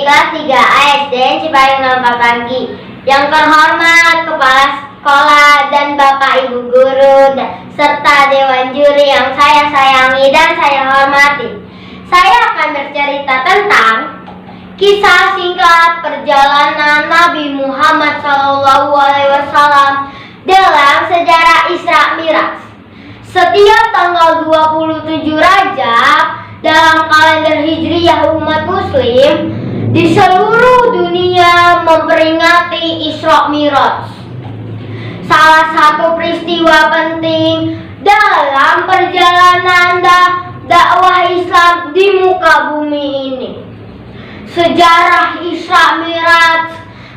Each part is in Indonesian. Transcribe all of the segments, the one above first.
kelas 3 ASD Cipayung Nampak Pagi. Yang terhormat Kepala Sekolah dan Bapak Ibu Guru serta Dewan Juri yang saya sayangi dan saya hormati. Saya akan bercerita tentang kisah singkat perjalanan Nabi Muhammad SAW dalam sejarah Isra Miraj. Setiap tanggal 27 Rajab dalam kalender Hijriyah umat Muslim di seluruh dunia memperingati Isra Miraj. Salah satu peristiwa penting dalam perjalanan dakwah Islam di muka bumi ini. Sejarah Isra Miraj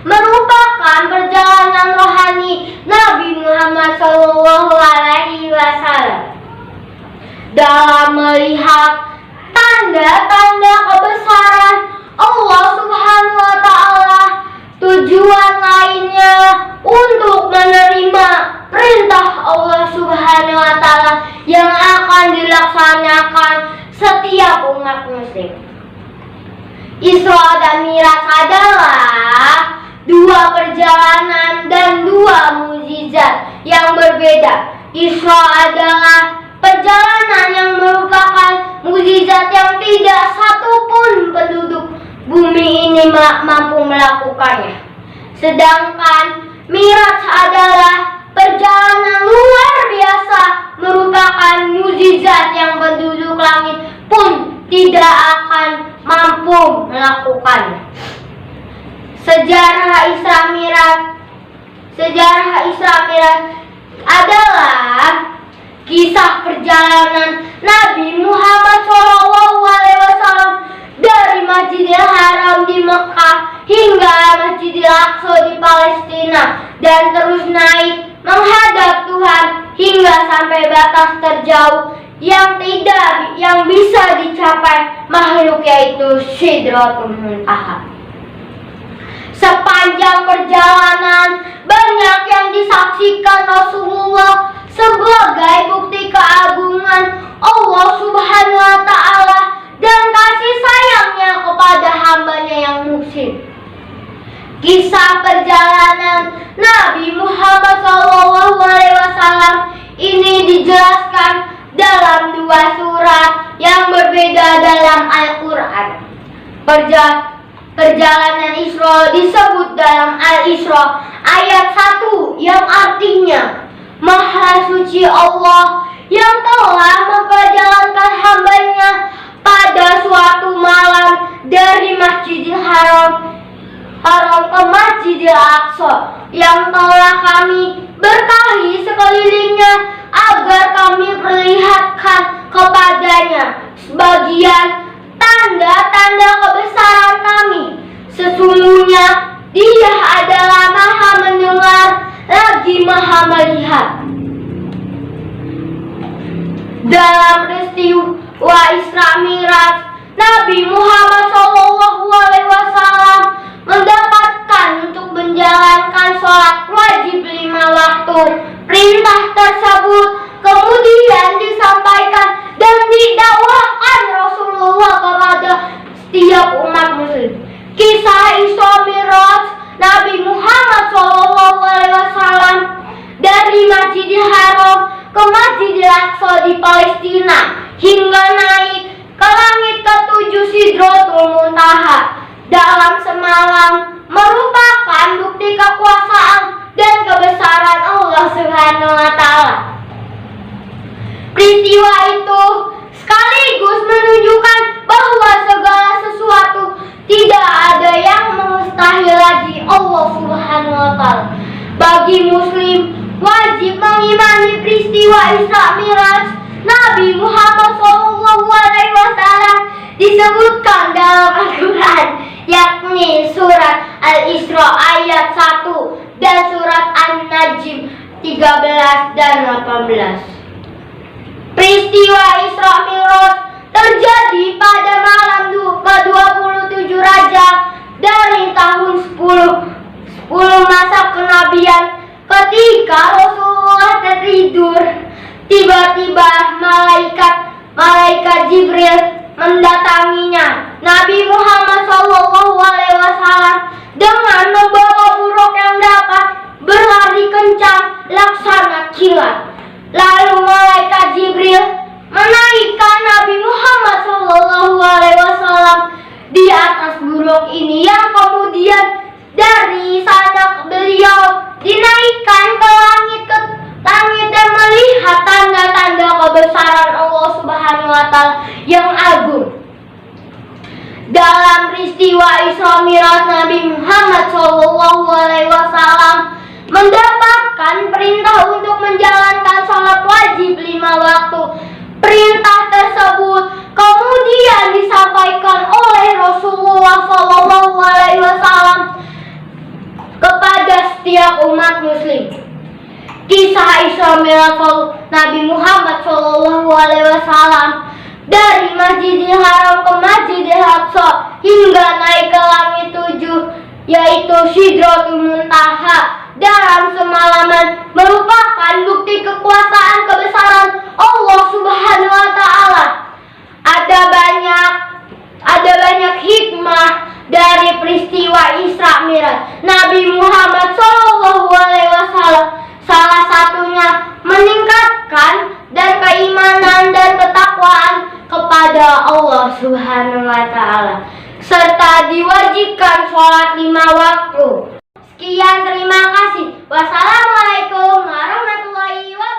merupakan perjalanan rohani Nabi Muhammad SAW dalam melihat tanda-tanda kebesaran Allah Subhanahu wa Ta'ala. Tujuan lainnya untuk menerima perintah Allah Subhanahu wa Ta'ala yang akan dilaksanakan setiap umat muslim. Isra dan Miraj adalah dua perjalanan dan dua mukjizat yang berbeda. Isra adalah perjalanan yang merupakan mukjizat yang tidak satupun penduduk bumi ini mampu melakukannya. Sedangkan Miraj adalah perjalanan luar biasa, merupakan mukjizat yang penduduk langit pun tidak akan mampu melakukannya. Sejarah Isra Miraj adalah kisah perjalanan Nabi Muhammad SAW dari Masjidil Haram di Mekah hingga Masjidil Aqsa di Palestina dan terus naik menghadap Tuhan hingga sampai batas terjauh yang bisa dicapai makhluk, yaitu Sidratul Muntaha. Sepanjang perjalanan banyak yang disaksikan Rasulullah sebagai bukti keagungan Allah Subhanahu wa Ta'ala dan kasih sayangnya kepada hambanya yang muslim. Kisah perjalanan Nabi Muhammad SAW ini dijelaskan dalam dua surat yang berbeda dalam Al-Quran. Perjalanan Isra disebut dalam Al-Isra ayat 1 yang artinya Maha Suci Allah yang telah memperjalankan hambanya pada suatu malam dari Masjidil Haram ke Masjidil Aqsa yang telah kami berkahi sekelilingnya agar kami perlihatkan kepadanya sebagian tanda-tanda kebesaran kami. Sesungguhnya Dia adalah Maha mendengar lagi Maha melihat. Dalam peristiwa Isra Miraj, Nabi Muhammad SAW mendapatkan untuk menjalankan sholat wajib 5 waktu. Perintah tersebut kemudian disampaikan dan didakwahkan Rasulullah kepada setiap umat muslim. Kisah Isra Miraj Nabi Muhammad SAW dari Masjidil Haram ke Masjidil Aqsa di Palestina hingga naik ke langit ke-7 Sidratul Muntaha dalam semalam merupakan bukti kekuasaan dan kebesaran Allah Subhanahu wa Ta'ala. Peristiwa itu sekaligus menunjukkan bahwa segala sesuatu tidak ada yang mustahil lagi Allah Subhanahu wa Ta'ala. Bagi muslim wajib mengimani peristiwa Isra Miraj Nabi Muhammad SAW disebutkan dalam Al-Quran, yakni surat Al-Isra ayat 1 dan surat An-Najm 13 dan 18. Peristiwa Isra Miraj terjadi pada malam ke-27 Rajab dari tahun 10 masa kenabian. Ketika Rasulullah tertidur, tiba-tiba malaikat Jibril mendatanginya. Nabi Muhammad SAW dengan membawa buruk yang dapat berlari kencang laksana kilat. Lalu malaikat Jibril menaikkan Nabi Muhammad SAW di atas buruk ini, yang kemudian dari sana beliau dinaikkan ke langit dan melihat tanda-tanda kebesaran Allah Subhanahu wa Ta'ala yang agung. Dalam peristiwa Isra Mi'raj, Nabi Muhammad SAW mendapatkan perintah untuk menjalankan sholat wajib 5 waktu. Perintah tersebut kemudian disampaikan oleh Rasulullah SAW kepada setiap umat muslim. Kisah Isra Mi'raj Nabi Muhammad SAW dari Masjidil Haram ke Masjidil Aqsa hingga naik ke langit 7, yaitu Sidratul Muntaha, dalam semalaman merupakan bukti kekuasaan kebesaran Allah Subhanahu wa Ta'ala. Ada banyak hikmah dari peristiwa Isra Mi'raj Nabi Muhammad SAW. Salah satunya meningkatkan dan keimanan dan ketakwaan kepada Allah Subhanahu wa Ta'ala, serta diwajibkan sholat 5 waktu. Sekian, terima kasih. Wassalamualaikum warahmatullahi wabarakatuh.